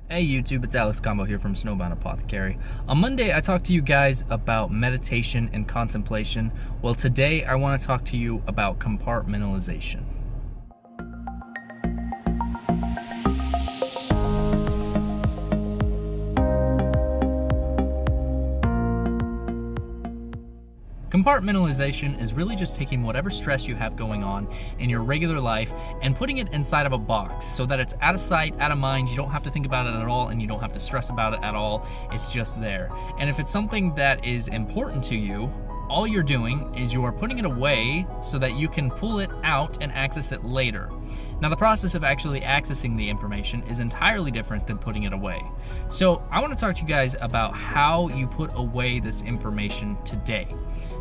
Hey YouTube, it's Alex Combow here from Snowbound Apothecary. On Monday, I talked to you guys about meditation and contemplation. Well, today I want to talk to you about compartmentalization. Compartmentalization is really just taking whatever stress you have going on in your regular life and putting it inside of a box so that it's out of sight, out of mind. You don't have to think about it at all and you don't have to stress about it at all. It's just there. And if it's something that is important to you, all you're doing is you are putting it away so that you can pull it out and access it later. Now, the process of actually accessing the information is entirely different than putting it away. So I want to talk to you guys about how you put away this information today.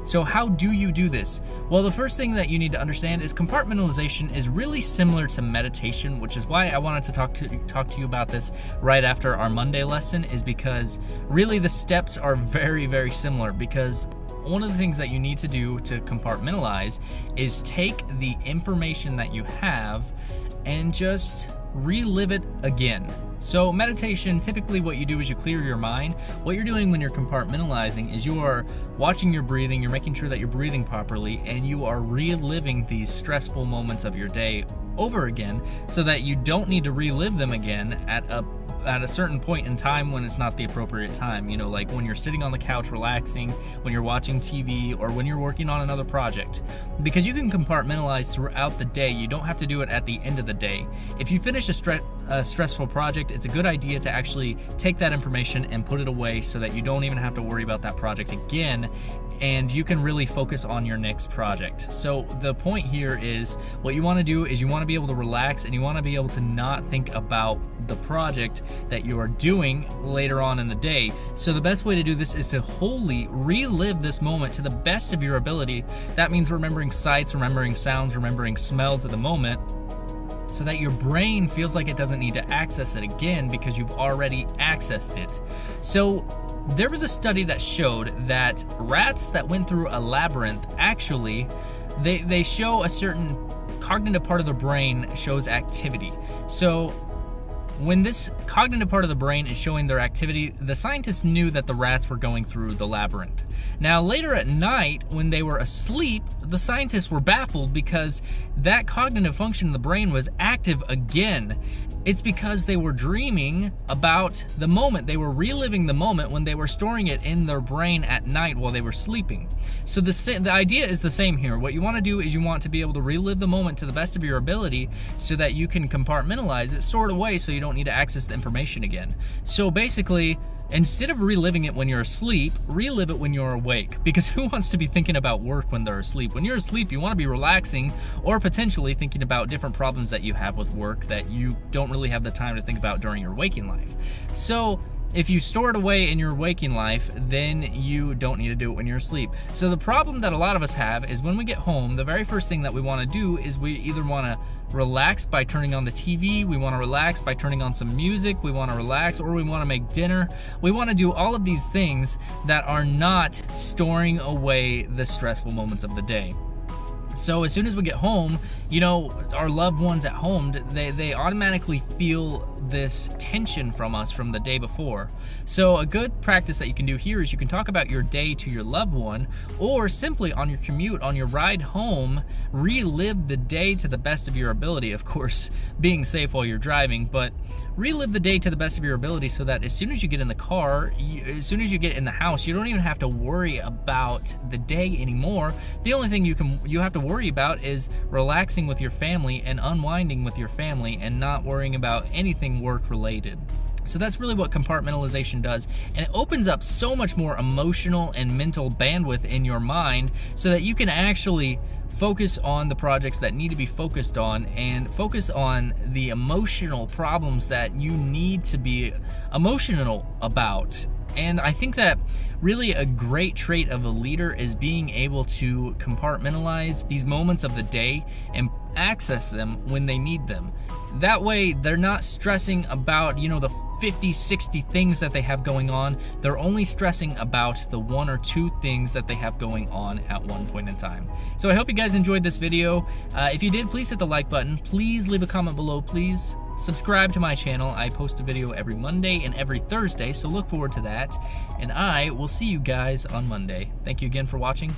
So how do you do this? Well, the first thing that you need to understand is compartmentalization is really similar to meditation, which is why I wanted to talk to you about this right after our Monday lesson, is because really the steps are very, very similar. Because one of the things that you need to do to compartmentalize is take the information that you have and just relive it again. So meditation, typically what you do is you clear your mind. What you're doing when you're compartmentalizing is you are watching your breathing, you're making sure that you're breathing properly, and you are reliving these stressful moments of your day over again so that you don't need to relive them again at a certain point in time when it's not the appropriate time. You know, like when you're sitting on the couch relaxing, when you're watching TV, or when you're working on another project. Because you can compartmentalize throughout the day. You don't have to do it at the end of the day. If you finish a stressful project, it's a good idea to actually take that information and put it away so that you don't even have to worry about that project again, and you can really focus on your next project. So the point here is, what you want to do is you want to be able to relax and you want to be able to not think about the project that you are doing later on in the day. So the best way to do this is to wholly relive this moment to the best of your ability. That means remembering sights, remembering sounds, remembering smells at the moment, so that your brain feels like it doesn't need to access it again because you've already accessed it. So there was a study that showed that rats that went through a labyrinth, actually, they show a certain cognitive part of the brain shows activity. So when this cognitive part of the brain is showing their activity, the scientists knew that the rats were going through the labyrinth. Now, later at night, when they were asleep, the scientists were baffled because that cognitive function in the brain was active again. It's because they were dreaming about the moment. They were reliving the moment when they were storing it in their brain at night while they were sleeping. So the idea is the same here. What you want to do is you want to be able to relive the moment to the best of your ability so that you can compartmentalize it, store it away so you don't need to access the information again. So basically, instead of reliving it when you're asleep, relive it when you're awake. Because who wants to be thinking about work when they're asleep? When you're asleep, you want to be relaxing or potentially thinking about different problems that you have with work that you don't really have the time to think about during your waking life. So if you store it away in your waking life, then you don't need to do it when you're asleep. So the problem that a lot of us have is when we get home, the very first thing that we want to do is we either want to relax by turning on the TV, we want to relax by turning on some music, we want to relax, or we want to make dinner. We want to do all of these things that are not storing away the stressful moments of the day. So as soon as we get home, you know, our loved ones at home, they automatically feel this tension from us from the day before. So a good practice that you can do here is you can talk about your day to your loved one, or simply on your commute, on your ride home, relive the day to the best of your ability. Of course, being safe while you're driving, but relive the day to the best of your ability so that as soon as you get in the car, as soon as you get in the house, you don't even have to worry about the day anymore. The only thing you have to worry about is relaxing with your family and unwinding with your family and not worrying about anything work related. So that's really what compartmentalization does, and it opens up so much more emotional and mental bandwidth in your mind so that you can actually focus on the projects that need to be focused on and focus on the emotional problems that you need to be emotional about. And I think that really a great trait of a leader is being able to compartmentalize these moments of the day and access them when they need them. That way, they're not stressing about, you know, the 50, 60 things that they have going on. They're only stressing about the 1 or 2 things that they have going on at one point in time. So I hope you guys enjoyed this video. If you did, please hit the like button. Please leave a comment below, please. Subscribe to my channel. I post a video every Monday and every Thursday, so look forward to that. And I will see you guys on Monday. Thank you again for watching.